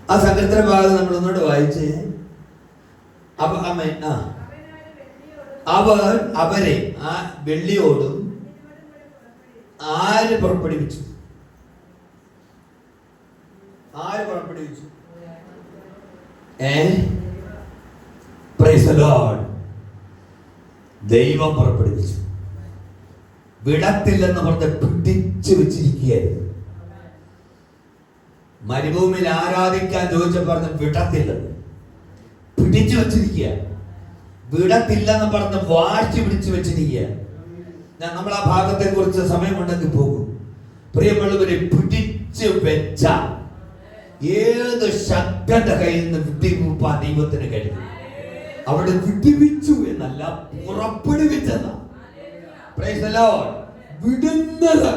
ആ സങ്കീർത്തന ഭാഗം നമ്മൾ ഒന്നുകൂടെ വായിച്ചേ. അവരെ ആ വെള്ളിയോടും ആര് പുറപ്പെടുവിച്ചു? ആര് പുറപ്പെടുവിച്ചു? Price the Lord. ദൈവം പുറപ്പെടുവിച്ചു. വിടത്തില്ലെന്ന് പറഞ്ഞ് പിടിച്ചു വെച്ചിരിക്കുകയായിരുന്നു. മരുഭൂമിയിൽ ആരാധിക്കാൻ ചോദിച്ച പറഞ്ഞ് വിടത്തില്ലെന്ന് പിടിച്ചു വെച്ചിരിക്കുക. വിടത്തില്ലെന്ന് പറഞ്ഞ് വാശി പിടിച്ചു വെച്ചിരിക്കുക. നമ്മൾ ആ ഭാഗത്തെ കുറിച്ച് സമയമുണ്ടെങ്കിൽ പോകും. പ്രിയമുള്ളവരെ, പിടിച്ചു വെച്ച ഏത് ശക്തന്റെ കയ്യിൽ നിന്ന് വിട്ടുവീഴ്പാൻ ദൈവത്തിന് കഴിയും. അവിടെ വിടുവിച്ചു എന്നല്ല, പുറപ്പെടുവിച്ചെന്ന. Price the Lord. വിടുന്നത്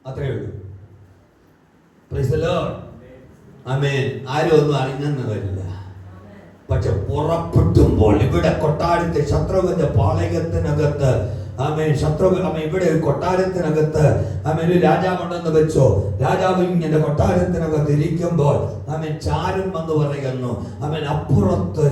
അത്രേ ഉള്ളൂ. Praise the lord. ആമേൻ. ആരും ഒന്നും അറിഞ്ഞെന്ന് വരില്ല. പക്ഷെ പുറപ്പെട്ടുമ്പോൾ ഇവിടെ കൊട്ടാരത്തെ ശത്രുവിന്റെ പാളയത്തിനകത്ത് ഇവിടെ കൊട്ടാരത്തിനകത്ത് ഒരു രാജാവുണ്ടെന്ന് വെച്ചോ. രാജാവ് ഇങ്ങനെ കൊട്ടാരത്തിനകത്ത് ഇരിക്കുമ്പോൾ ചാരും എന്ന് പറയുന്നു. അപ്പുറത്ത്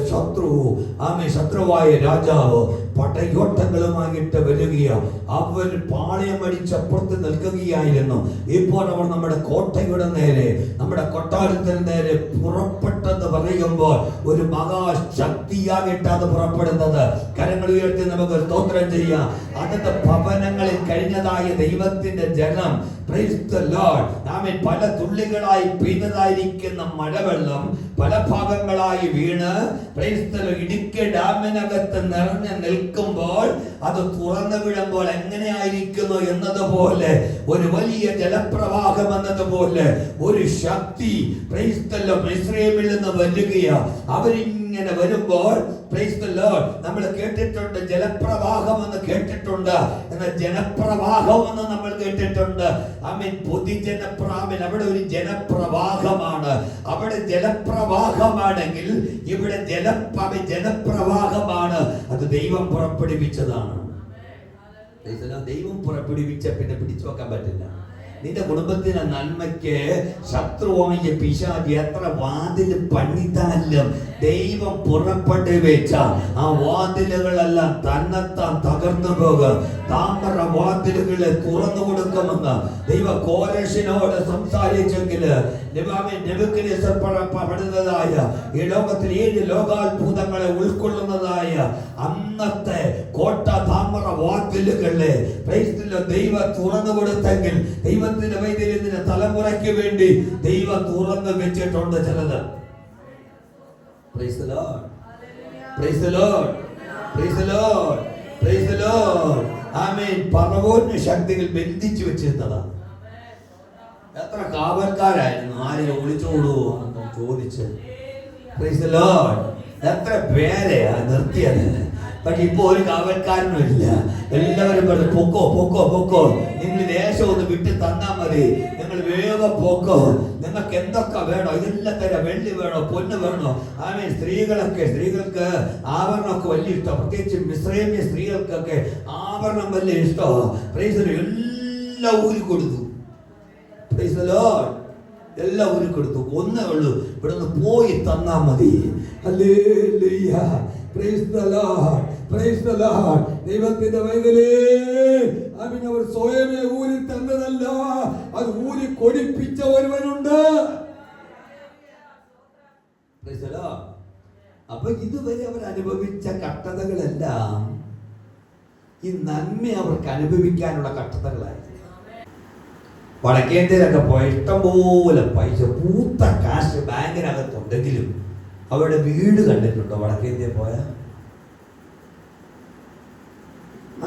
ശത്രുവായ രാജാവ് പടയോട്ടങ്ങളുമായിട്ട് വരികയോ അവർ പാളയമടിച്ചപ്പുറത്ത് നിൽക്കുകയായിരുന്നു. ഇപ്പോൾ അവർ നമ്മുടെ കോട്ടയുടെ നേരെ, നമ്മുടെ കൊട്ടാരത്തിന് നേരെ പുറപ്പെട്ടെന്ന് പറയുമ്പോൾ ഒരു മഹാശക്തിയായിട്ടാണ് പുറപ്പെടുന്നത്. കരങ്ങൾ ഉയർത്തി നമുക്ക് സ്തോത്രം ചെയ്യാം. അന്നത്തെ ഭവനങ്ങളിൽ കഴിഞ്ഞതായ ദൈവത്തിന്റെ ജനം, പ്രൈസ് ദി ലോർഡ്, ആമേൻ, പല തുള്ളികളായി പെയ്തതായിരിക്കുന്ന മഴവെള്ളം പല ഭാഗങ്ങളായി വീണ് പ്രൈസ് ദി ലോർഡ് ഇടുക്കി ഡാമിനകത്ത് നിറഞ്ഞു നിൽക്കുമ്പോൾ അത് തുറന്നു വിടുമ്പോൾ എങ്ങനെയായിരിക്കുന്നു എന്നതുപോലെ ഒരു വലിയ ജലപ്രവാഹം എന്നതുപോലെ ഒരു ശക്തി പ്രൈസ് ദി ലോർഡ് ഇസ്രായേലിൽ നിന്ന് വരികയാണ്. അവരിങ്ങനെ വരുമ്പോൾ പ്രൈസ് ദി ലോർഡ് നമ്മൾ കേട്ടിട്ടുണ്ട്, ജലപ്രവാഹം എന്ന് കേട്ടിട്ടുണ്ട്. എന്നാൽ ജനപ്രവാഹം എന്ന് നമ്മൾ കേട്ടിട്ടുണ്ട്. ആമേൻ. പൊതുജനപ്രാമൻ അവിടെ ഒരു ജനപ്രവാഹമാണ്. അവിടെ ജലപ്രവാഹമാണെങ്കിൽ ഇവിടെ ജനപ്രവാഹമാണ്. അത് ദൈവം പുറപ്പെടുവിച്ചതാണ്. ദൈവം പുറപ്പെടുവിച്ച പിന്നെ പിടിച്ചു വെക്കാൻ പറ്റില്ല. നിന്റെ കുടുംബത്തിന് നന്മയ്ക്ക് ശത്രുവായ പിശാച് എത്ര വാതിൽ പണിതാലും ദൈവം പുറപ്പെട്ടു വെച്ച ആ വാതിലുകളെല്ലാം തന്നെത്താൻ തകർന്നു പോകും. താമര വാതിലുകളെ തുറന്നു കൊടുക്കുമെന്ന് ദൈവ കോരേഷിനോട് സംസാരിച്ചെങ്കിൽ പടുന്നതായ ഈ ലോകത്തിൽ 7 ലോകാത്ഭുതങ്ങളെ ഉൾക്കൊള്ളുന്നതായ അന്നത്തെ കോട്ട താമര വാതിലുകളെ ദൈവം തുറന്നു കൊടുത്തെങ്കിൽ ദൈവത്തിന്റെ വൈദ്യത്തിന്റെ തലമുറയ്ക്ക് വേണ്ടി ദൈവം തുറന്നു വെച്ചിട്ടുണ്ട് ചിലത്. Praise the Lord. Praise the Lord. Praise the Lord. Praise the Lord. ആമേൻ. പറവോന് ശക്തികൾ ബന്ധിച്ചു വെച്ചിരുന്നതാണ്. എത്ര കാവൽക്കാരായിരുന്നു ആരെയും ഒളിച്ചോടുവോ എന്ന് ചോദിച്ച്. Praise the Lord. എത്ര പേരെയാ നിർത്തിയത്. പക്ഷെ ഇപ്പൊ ഒരു കാവൽക്കാരനും ഇല്ല. എല്ലാവരും പറഞ്ഞു പൊക്കോ പൊക്കോ പൊക്കോ, നിങ്ങൾ ദേശം ഒന്ന് വിട്ട് തന്നാ മതി, നിങ്ങൾ വേഗം പൊക്കോ, നിങ്ങൾക്ക് എന്തൊക്കെ വേണോ ഇതെല്ലാം തരാം, വെള്ളി വേണോ പൊന്ന് വേണോ. ആമേൻ. സ്ത്രീകൾക്ക് ആഭരണമൊക്കെ വലിയ ഇഷ്ടം, പ്രത്യേകിച്ച് മിസ്രൈമ്യ സ്ത്രീകൾക്കൊക്കെ ആഭരണം വലിയ ഇഷ്ടമാണ്. Price the Lord. എല്ലാം ഊരി കൊടുത്തു. Price the Lord. എല്ലാം ഊരി കൊടുത്തു. ഒന്നേ ഉള്ളൂ, ഇവിടെ നിന്ന് പോയി തന്നാ മതി. ഹല്ലേലൂയ. Praise the lord. Praise the lord. ദൈവത്തിന്റെ വൈകലേ അവൻ അവർ സ്വയമേ ഊരി തന്നതല്ല, അത് ഊരി കൊടുപ്പിച്ച ഒരുവനുണ്ട്. Praise the lord. അപ്പൊ ഇതുവരെ അവർ അനുഭവിച്ച കഷ്ടതകളെല്ലാം ഈ നന്മ അവർക്ക് അനുഭവിക്കാനുള്ള കഷ്ടതകളായിരുന്നു. വടക്കേന്ത്യയിലൊക്കെ പോയ ഇഷ്ടംപോലെ പൈസ, പൂത്ത കാശ് ബാങ്കിനകത്തുണ്ടെങ്കിലും അവരുടെ വീട് കണ്ടിട്ടുണ്ടോ? വടക്കേന്ത്യ പോയ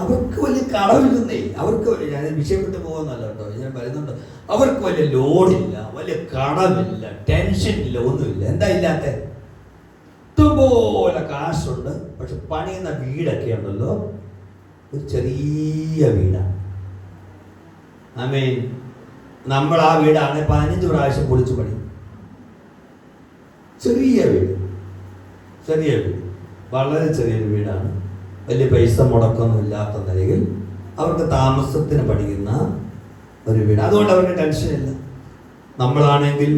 അവർക്ക് വലിയ കടമില്ലെന്നേ. അവർക്ക് ഞാൻ വിഷയപ്പെട്ട് പോകുന്നല്ല കേട്ടോ, ഞാൻ പറയുന്നുണ്ട്. അവർക്ക് വലിയ ലോഡില്ല, വലിയ കടമില്ല, ടെൻഷനില്ല, ഒന്നുമില്ല. എന്താ ഇല്ലാത്ത? ഇഷ്ടംപോലെ കാശുണ്ട്. പക്ഷെ പണിയുന്ന വീടൊക്കെ ഉണ്ടല്ലോ, ഒരു ചെറിയ വീടാണ്. ആമേൻ. നമ്മൾ ആ വീടാണ് 15 പ്രാവശ്യം പൊളിച്ചു പണി. ചെറിയ വീട്, വളരെ ചെറിയൊരു വീടാണ്. വലിയ പൈസ മുടക്കൊന്നും ഇല്ലാത്ത നിലയിൽ അവർക്ക് താമസത്തിന് പഠിക്കുന്ന ഒരു വീട്. അതുകൊണ്ട് അവർക്ക് ടെൻഷനില്ല. നമ്മളാണെങ്കിൽ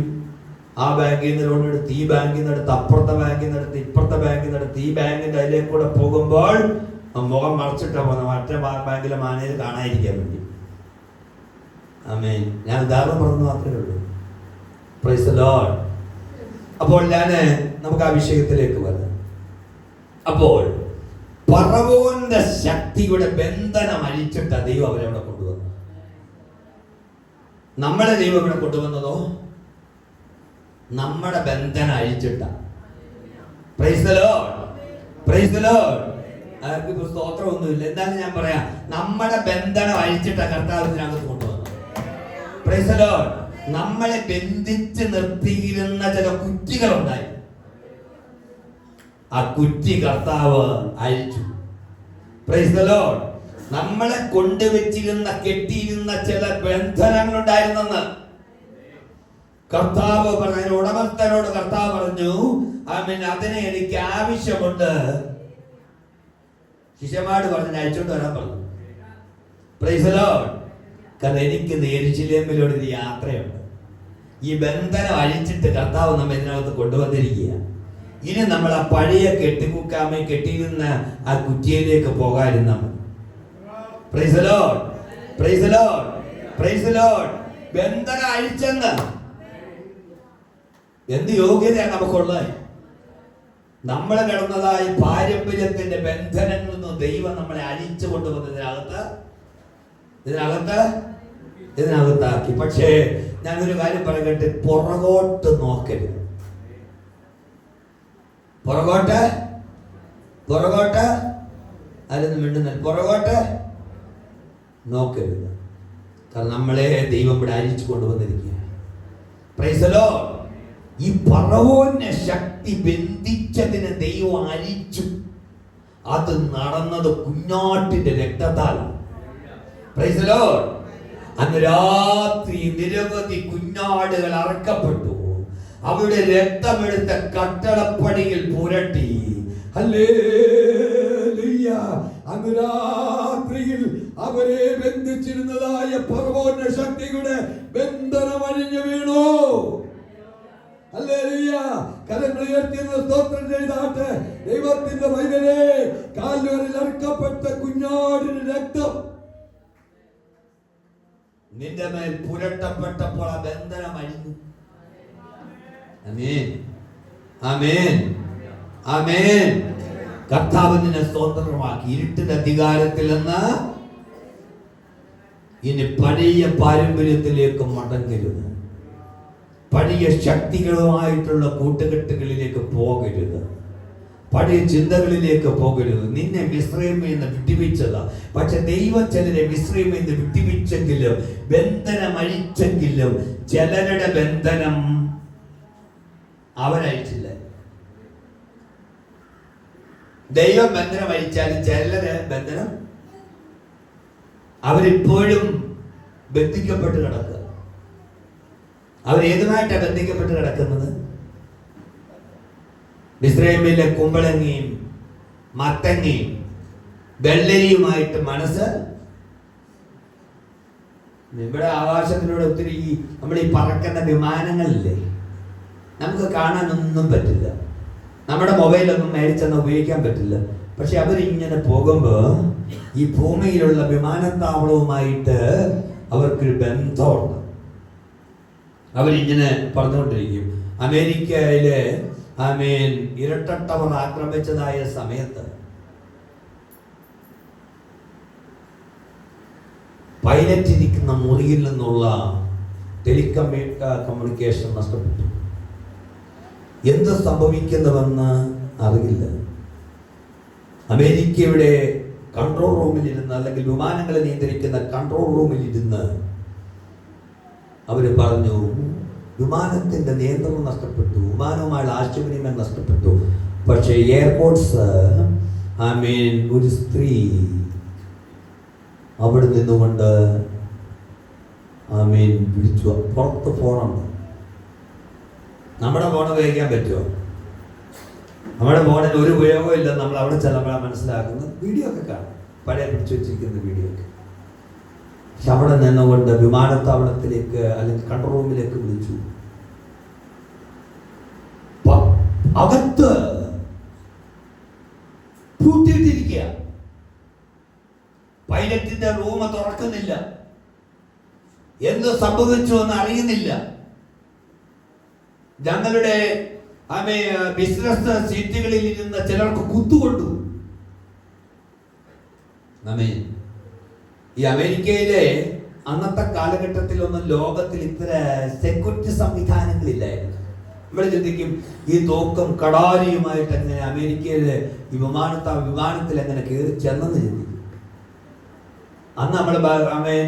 ആ ബാങ്കിൽ നിന്ന് ലോൺ എടുത്ത്, ഈ ബാങ്കിൽ നിന്ന് എടുത്ത്, അപ്പുറത്തെ ബാങ്കിൽ നിന്ന് എടുത്ത്, ഇപ്പുറത്തെ ബാങ്കിൽ നിന്ന് എടുത്ത്, ഈ ബാങ്കിന്റെ അതിലേക്ക് കൂടെ പോകുമ്പോൾ മുഖം മറച്ചിട്ടാ പോകുന്നത്, മറ്റേ ബാങ്കിലെ മാനേജർ കാണാതിരിക്കാൻ വേണ്ടി. ആമേൻ. ഞാൻ ഉദാഹരണം പറഞ്ഞു മാത്രമേ ഉള്ളൂ. Praise the Lord. അപ്പോൾ നമുക്ക് ആ വിഷയത്തിലേക്ക് വരാം. അപ്പോൾ ഫറവോന്റെ ശക്തിയുടെ ബന്ധനം അഴിച്ചിട്ട ദൈവം അവരവിടെ കൊണ്ടുവന്നു. നമ്മളെ ദൈവം ഇവിടെ കൊണ്ടുവന്നതോ നമ്മുടെ ബന്ധനം അഴിച്ചിട്ട. Praise the lord. Praise the lord. ആർക്കും സ്തോത്രമൊന്നുമില്ല. എന്താണെന്ന് ഞാൻ പറയാം, നമ്മുടെ ബന്ധനം അഴിച്ചിട്ട കർത്താവിനകത്ത് കൊണ്ടുവന്നു. Price the Lord. നമ്മളെ ബന്ധിച്ച് നിർത്തിയിരുന്ന ചില കുറ്റികളുണ്ടായി. ആ കുറ്റി കർത്താവ് അഴിച്ചു. Price the Lord. നമ്മളെ കൊണ്ടുവച്ചിരുന്ന കെട്ടിയിരുന്ന ചില ബന്ധനങ്ങളുണ്ടായിരുന്നെന്ന് കർത്താവ് പറഞ്ഞു. ഉടമസ്ഥനോട് കർത്താവ് പറഞ്ഞു, അതിനെ എനിക്ക് ആവശ്യമുണ്ട്. ശിഷ്യന്മാരോട് പറഞ്ഞു അയച്ചോണ്ട് വരാൻ പറഞ്ഞു. Price the Lord. കാരണം എനിക്ക് യെരൂശലേമിലൊരു യാത്രയുണ്ട്. ഈ ബന്ധനം അഴിച്ചിട്ട് കർത്താവ് നമ്മെ ഇതിനകത്ത് കൊണ്ടുവന്നിരിക്കുക. ഇനി നമ്മൾ ആ പഴയ കെട്ടിക്കുക്കാമെ കെട്ടിയിരുന്ന ആ കുറ്റിയിലേക്ക് പോകാതിരുന്ന മതി. Price the lord. Praise the lord. Praise the Lord. ബന്ധനം അഴിച്ചെന്ന് എന്ത് യോഗ്യതയാണ് നമുക്കുള്ളത്? നമ്മൾ കിടന്നതായ പാരമ്പര്യത്തിന്റെ ബന്ധനങ്ങളിൽ നിന്ന് ദൈവം നമ്മളെ അഴിച്ചു ഇതിനകത്താക്കി. പക്ഷേ ഞാനൊരു കാര്യം പറയട്ടെ, പുറകോട്ട് നോക്കരുത്. പുറകോട്ട് അല്ലെന്ന് മിണ്ടുന്ന പുറകോട്ട് നോക്കരുത്. കാരണം നമ്മളെ ദൈവം ഇവിടെ അഴിച്ചു കൊണ്ടുവന്നിരിക്കുക. Price the Lord. ഈ ഫറവോനെ ശക്തി ബന്ധിച്ചതിനെ ദൈവം അഴിച്ചു. അത് നടന്നത് കുഞ്ഞാട്ടിന്റെ രക്തത്താലാണ്. Praise the lord. അന്ന് രാത്രി നിരവധി കുഞ്ഞാടുകൾ അറക്കപ്പെട്ടു. അവരുടെ രക്തമെടുത്ത കട്ടളപ്പടിയിൽ പുരട്ടി. ഹല്ലേലൂയ. അന്ന് രാത്രിയിൽ അവരെ ബന്ധിച്ചിരുന്നതായ ഫറവോന്റെ ശക്തിയുടെ ബന്ധനം അഴിഞ്ഞു വീണു. ഹല്ലേലൂയ. കരങ്ങൾ ഉയർത്തി സ്തോത്രം ചെയ്താട്ടെ. ദൈവത്തിന്റെ പൈതലേ, കാൽവരിൽ അറുക്കപ്പെട്ട കുഞ്ഞാടിന്റെ രക്തം നിന്റെ മേൽ പുരട്ടപ്പെട്ടപ്പോൾ ആ ബന്ധനം അഴിഞ്ഞു. ആമേൻ. ആമേൻ. ആമേൻ. കർത്താവ് നിന്നെ സ്വതന്ത്രമാക്കി. ഇരുട്ടിന്റെ അധികാരത്തിൽ നിന്ന് ഇനി പഴയ പാരമ്പര്യത്തിലേക്ക് മടങ്ങരുത്. പഴയ ശക്തികളുമായിട്ടുള്ള കൂട്ടുകെട്ടുകളിലേക്ക് പോകരുത്. പഴയ ചിന്തകളിലേക്ക് പോകരുത്. നിന്നെ മിസ്രയീമിൽ നിന്ന് വിട്ടുവീച്ചതാ. പക്ഷെ ദൈവം ചിലരെ മിസ്രയീമിൽ നിന്ന് വിട്ടുവീച്ചെങ്കിലും ബന്ധനം അഴിച്ചെങ്കിലും ചിലരുടെ ബന്ധനം അവരയച്ചില്ല. ദൈവം ബന്ധനം അഴിച്ചാലും ചിലര് ബന്ധനം അവരിപ്പോഴും ബന്ധിക്കപ്പെട്ട് കിടക്കുക. അവരേതുമായിട്ടാണ് ബന്ധിക്കപ്പെട്ട് കിടക്കുന്നത്? മിസ്രയീമിലെ കുമ്പളങ്ങിയും മത്തങ്ങയും വെള്ളരിയുമായിട്ട് മനസ്സ്. ഇവിടെ ആകാശത്തിലൂടെ ഒത്തിരി നമ്മൾ ഈ പറക്കുന്ന വിമാനങ്ങളില്ലേ, നമുക്ക് കാണാനൊന്നും പറ്റില്ല. നമ്മുടെ മൊബൈലൊന്നും മേടിച്ചെന്ന് ഉപയോഗിക്കാൻ പറ്റില്ല. പക്ഷെ അവരിങ്ങനെ പോകുമ്പോൾ ഈ ഭൂമിയിലുള്ള വിമാനത്താവളവുമായിട്ട് അവർക്കൊരു ബന്ധമുണ്ട്. അവരിങ്ങനെ പറഞ്ഞുകൊണ്ടിരിക്കും. അമേരിക്കയിലെ ഇരട്ടട്ടവർ ആക്രമിച്ചതായ സമയത്ത് പൈലറ്റ് ഇരിക്കുന്ന മുറിയിൽ നിന്നുള്ള കമ്മ്യൂണിക്കേഷൻ നഷ്ടപ്പെട്ടു. എന്ത് സംഭവിക്കുന്നുവെന്ന് അറിയില്ല. അമേരിക്കയുടെ കൺട്രോൾ റൂമിലിരുന്ന്, അല്ലെങ്കിൽ വിമാനങ്ങളെ നിയന്ത്രിക്കുന്ന കൺട്രോൾ റൂമിലിരുന്ന് അവർ പറഞ്ഞു, വിമാനത്തിന്റെ നിയന്ത്രണം നഷ്ടപ്പെട്ടു, വിമാനവുമായുള്ള ആശയവിനിമയം നഷ്ടപ്പെട്ടു. പക്ഷേ എയർപോർട്ട്സ് ഒരു സ്ത്രീ അവിടെ നിന്നുകൊണ്ട് വിളിച്ചു. പുറത്ത് ഫോണുണ്ട്. നമ്മുടെ ഫോൺ ഉപയോഗിക്കാൻ പറ്റുമോ? നമ്മുടെ ഫോണിന് ഒരു ഉപയോഗമില്ല. നമ്മൾ അവിടെ ചെല്ലുമ്പോഴാണ് മനസ്സിലാക്കുന്നത്. വീഡിയോ ഒക്കെ കാണും, പഴയ പിടിച്ചു വെച്ചിരിക്കുന്ന വീഡിയോ ഒക്കെ. പക്ഷെ അവിടെ നിന്നുകൊണ്ട് വിമാനത്താവളത്തിലേക്ക് അല്ലെങ്കിൽ കൺട്രോൾ റൂമിലേക്ക് വിളിച്ചു. അകത്ത് പൂട്ടിയിട്ടിരിക്കുക. പൈലറ്റിന്റെ റൂം തുറക്കുന്നില്ല. എന്ത് സംഭവിച്ചു എന്ന് അറിയുന്നില്ല. ഞങ്ങളുടെ ബിസിനസ് സീറ്റുകളിൽ ഇരുന്ന ചിലർക്ക് കുത്തുകൊണ്ടു. ഈ അമേരിക്കയിലെ അന്നത്തെ കാലഘട്ടത്തിലൊന്നും ലോകത്തിൽ ഇത്ര സെക്യൂരിറ്റി സംവിധാനങ്ങളില്ലായിരുന്നു. നമ്മൾ ചിന്തിക്കും ഈ തോക്കും കടാരിയുമായിട്ട് എങ്ങനെ അമേരിക്കയിലെ ഈ വിമാനത്തിൽ എങ്ങനെ കയറി ചെന്നെന്ന് ചിന്തിക്കും. അന്ന് നമ്മൾ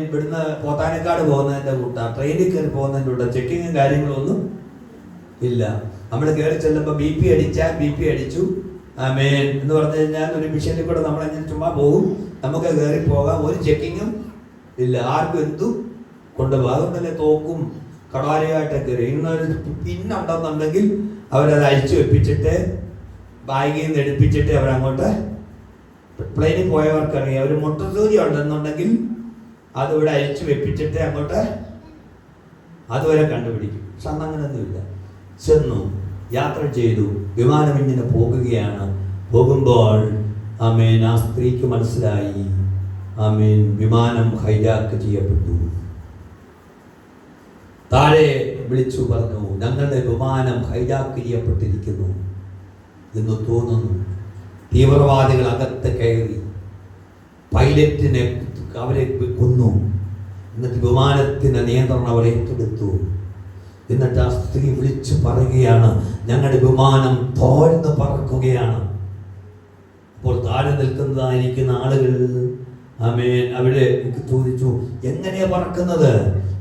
ഇവിടുന്ന് പോത്താനക്കാട് പോകുന്നതിൻ്റെ കൂട്ട ട്രെയിനിൽ കയറി പോകുന്നതിൻ്റെ കൂട്ട ചെക്കിങ്ങും കാര്യങ്ങളൊന്നും ഇല്ല. നമ്മൾ കയറി ചെല്ലുമ്പോൾ BP അടിച്ചു എന്ന് പറഞ്ഞു കഴിഞ്ഞാൽ ഒരു മിഷനിൽ കൂടെ നമ്മളെങ്ങനെ ചുമ്മാ പോകും. നമുക്ക് കയറി പോകാം. ഒരു ചെക്കിങ്ങും ഇല്ല. ആർക്കും എന്തും കൊണ്ടുപോകും. അതുകൊണ്ട് തന്നെ തോക്കും കടാരിയായിട്ട് കയറി. ഇന്നൊരു പിന്നുണ്ടെന്നുണ്ടെങ്കിൽ അവരത് അഴിച്ചു വെപ്പിച്ചിട്ട് ബാഗിൽ നിന്ന് എടുപ്പിച്ചിട്ട് അവരങ്ങോട്ട് പ്ലെയിനിൽ പോയവർക്കറിയാം. ഒരു മുട്ടസൂചി ഉണ്ടെന്നുണ്ടെങ്കിൽ അതിവിടെ അഴിച്ചു വെപ്പിച്ചിട്ട് അങ്ങോട്ട് അതുവരെ കണ്ടുപിടിക്കും. പക്ഷെ അന്ന് അങ്ങനെയൊന്നുമില്ല. ചെന്നു, യാത്ര ചെയ്തു, വിമാനം ഇങ്ങനെ പോകുകയാണ്. പോകുമ്പോൾ ആ സ്ത്രീക്ക് മനസ്സിലായി വിമാനം ഹൈജാക്ക് ചെയ്യപ്പെട്ടു. താഴെ വിളിച്ചു പറഞ്ഞു, ഞങ്ങളുടെ വിമാനം ഹൈജാക്ക് ചെയ്യപ്പെട്ടിരിക്കുന്നു എന്ന് തോന്നുന്നു. തീവ്രവാദികൾ അകത്ത് കയറി പൈലറ്റിനെ അവരെ കൊന്നു. എന്നിട്ട് വിമാനത്തിന്റെ നിയന്ത്രണം അവർ ഏറ്റെടുത്തു. എന്നിട്ട് ആ സ്ത്രീ വിളിച്ചു പറയുകയാണ്, ഞങ്ങളുടെ വിമാനം താഴ്ന്ന് പറക്കുകയാണ്. അപ്പോൾ താഴെ നിൽക്കുന്നതായിരിക്കുന്ന ആളുകൾ അവിടെ ചോദിച്ചു, എങ്ങനെയാ പറക്കുന്നത്?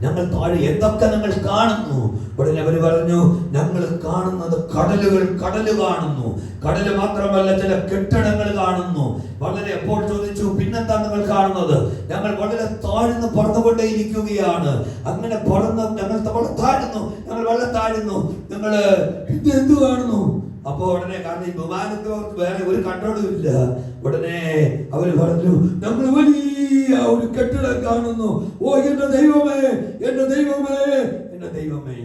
ഞങ്ങൾ താഴെ എന്തൊക്കെ നിങ്ങൾ കാണുന്നു? ഉടനെ അവർ പറഞ്ഞു, ഞങ്ങൾ കാണുന്നത് കടല് കാണുന്നു. കടല് മാത്രമല്ല, ചില കെട്ടിടങ്ങൾ കാണുന്നു. വളരെ അപ്പോൾ ചോദിച്ചു, പിന്നെന്താ നിങ്ങൾ കാണുന്നത്? ഞങ്ങൾ വളരെ താഴ്ന്ന് പറന്നുകൊണ്ടേയിരിക്കുകയാണ്. അങ്ങനെ ഞങ്ങൾ വെള്ളം താഴുന്നു. ഞങ്ങൾ ഇതെന്ത് കാണുന്നു? അപ്പൊ ഉടനെ, കാരണം ഈ വിമാനത്തിൽ വേറെ ഒരു കൺട്രോളും ഇല്ല. ഉടനെ അവർ പറഞ്ഞു, ഞങ്ങൾ വലിയ ഒരു കെട്ടിടം കാണുന്നു. ഓ എന്റെ ദൈവമേ, എന്റെ ദൈവമേ, എന്റെ ദൈവമേ.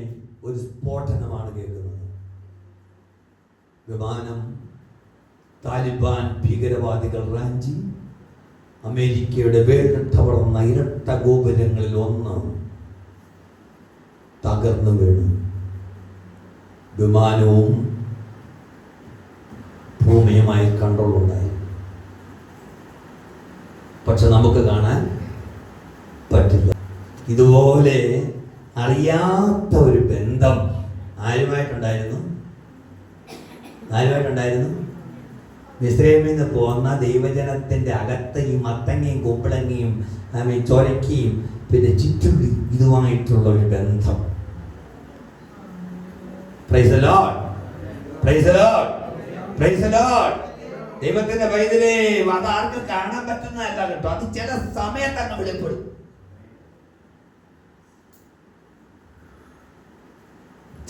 ഒരു സ്ഫോടനമാണ് കേൾക്കുന്നത്. വിമാനം താലിബാൻ ഭീകരവാദികൾ റാഞ്ചി അമേരിക്കയുടെ വേറിട്ട വളർന്ന ഇരട്ട ഗോപുരങ്ങളിൽ ഒന്ന് തകർന്നു വീണു. വിമാനവും ഭൂമിയുമായി കൺട്രോൾ ഉണ്ടായി. പക്ഷെ നമുക്ക് കാണാൻ പറ്റില്ല. ഇതുപോലെ അറിയാത്ത ഒരു ബന്ധം ആരുമായിട്ടുണ്ടായിരുന്നു? മിസ്രൈമിൽ നിന്ന് പോന്ന ദൈവജനത്തിന്റെ അകത്ത് ഈ മത്തങ്ങയും കുമ്പളങ്ങയും ചൊരക്കയും പിന്നെ ചുറ്റുള്ളി ഇതുമായിട്ടുള്ള ഒരു ബന്ധം. Price the lord, praise the lord, praise the lord. ദൈവത്തിന്റെ വൈദ്യരെ അത് ആർക്കും കാണാൻ പറ്റുന്നതല്ല കേട്ടോ. അത് ചില സമയത്ത് അങ്ങ് വെളിപ്പെടും.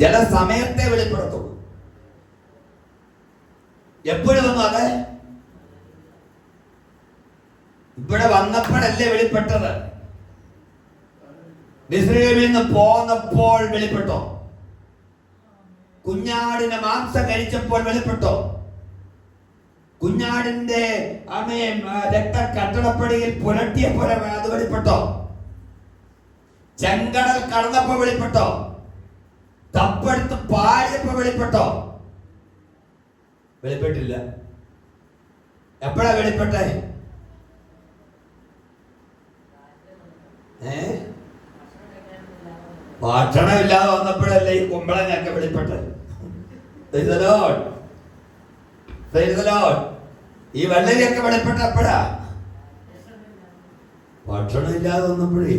ചില സമയത്തെ വെളിപ്പെടുത്തുള്ളൂ. എപ്പോഴും വന്നു അത് ഇവിടെ വന്നപ്പോഴല്ലേ വെളിപ്പെട്ടത്? മിസ്രയീമിൽ നിന്ന് പോന്നപ്പോൾ വെളിപ്പെട്ടോ? കുഞ്ഞാടിന്റെ മാംസം കഴിച്ചപ്പോൾ വെളിപ്പെട്ടോ? കുഞ്ഞാടിന്റെ രക്ത കട്ടളപ്പടിയിൽ പുരട്ടിയപ്പോൾ അത് വെളിപ്പെട്ടോ? ചെങ്കടൽ കടന്നപ്പോ വെളിപ്പെട്ടോ? തപ്പെടുത്ത് പാടിയപ്പോ വെളിപ്പെട്ടോ? വെളിപ്പെട്ടില്ല. എപ്പോഴാ വെളിപ്പെട്ടെ? ഭക്ഷണം ഇല്ലാതെ വന്നപ്പോഴല്ലേ ഈ കുമ്പളങ്ങൊക്കെ വെളിപ്പെട്ടത്. ഈ വെള്ളരിയൊക്കെ വെളിപ്പെട്ടപ്പോഴാ? ഭക്ഷണം ഇല്ലാതെ വന്നപ്പോഴേ.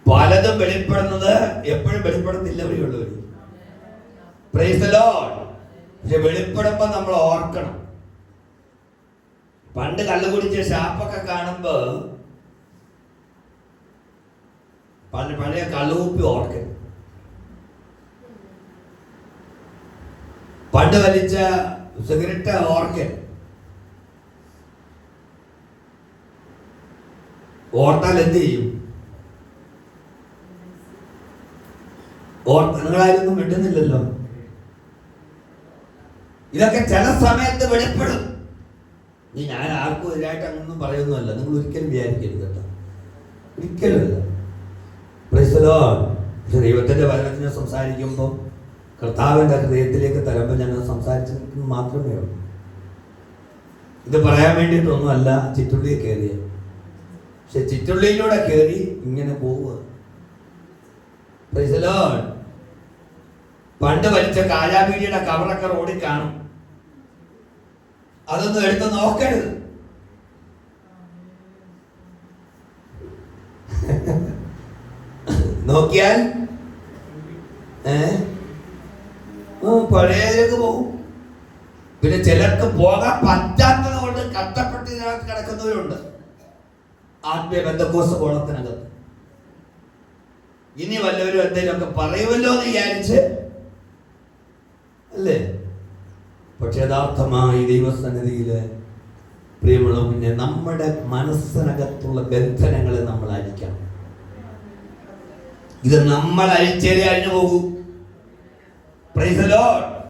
പലതും വെളിപ്പെടുന്നത് എപ്പോഴും വെളിപ്പെടുന്നില്ലവരുള്ളവർ. Price the Lord. പക്ഷെ വെളിപ്പെടുമ്പോ നമ്മൾ ഓർക്കണം. പണ്ട് കള്ളു കുടിച്ച ഷാപ്പൊക്കെ കാണുമ്പോ പഴയ കള്ളുകുപ്പി ഓർക്കണം. പണ്ട് വലിച്ച സിഗരറ്റ് ഓർക്കൻ. ഓർത്താൽ എന്ത് ചെയ്യും? നിങ്ങളാരൊന്നും വിട്ടുന്നില്ലല്ലോ. ഇതൊക്കെ ചില സമയത്ത് വെളിപ്പെടും. ഞാൻ ആർക്കും എതിരായിട്ട് അങ്ങനൊന്നും പറയുന്നതല്ല, നിങ്ങൾ ഒരിക്കലും വിചാരിക്കരുത് കേട്ടോ, ഒരിക്കലുമല്ല. Price the Lord. പക്ഷെ ദൈവത്തിന്റെ വചനത്തിന് സംസാരിക്കുമ്പോൾ കർത്താവിന്റെ ഹൃദയത്തിലേക്ക് തരുമ്പോൾ ഞങ്ങൾ സംസാരിച്ചത് മാത്രമേ ഉള്ളൂ. ഇത് പറയാൻ വേണ്ടിയിട്ടൊന്നുമല്ല ചിറ്റുള്ളിയെ കയറിയ, പക്ഷെ ചിറ്റുള്ളിയിലൂടെ കയറി ഇങ്ങനെ പോവുക. Price the Lord. പണ്ട് വലിച്ച കാലാബീഡിയുടെ കവറൊക്കെ റോഡിൽ കാണും, അതൊന്നും എടുത്ത് നോക്കരുത്. നോക്കിയാൽ പഴയതിലേക്ക് പോകും. പിന്നെ ചിലർക്ക് പോകാൻ പറ്റാത്തത് കൊണ്ട് കഷ്ടപ്പെട്ട് ഇതിനകത്ത് കിടക്കുന്നവരുണ്ട്. ആത്മീയ ബന്ധക്കോസ് കോളത്തിനകത്ത് ഇനി വല്ലവരും എന്തെങ്കിലുമൊക്കെ പറയുമല്ലോ എന്ന് വിചാരിച്ച് അല്ലേ? പക്ഷെ യഥാർത്ഥമായി ദൈവസന്നിധിയില് പ്രിയമുള്ള പിന്നെ നമ്മുടെ മനസ്സിനകത്തുള്ള ബന്ധനങ്ങളെ നമ്മൾ അഴിക്കണം. ഇത് നമ്മൾ അഴിച്ചേരെ അഴിഞ്ഞു പോകൂ. Price the Lord.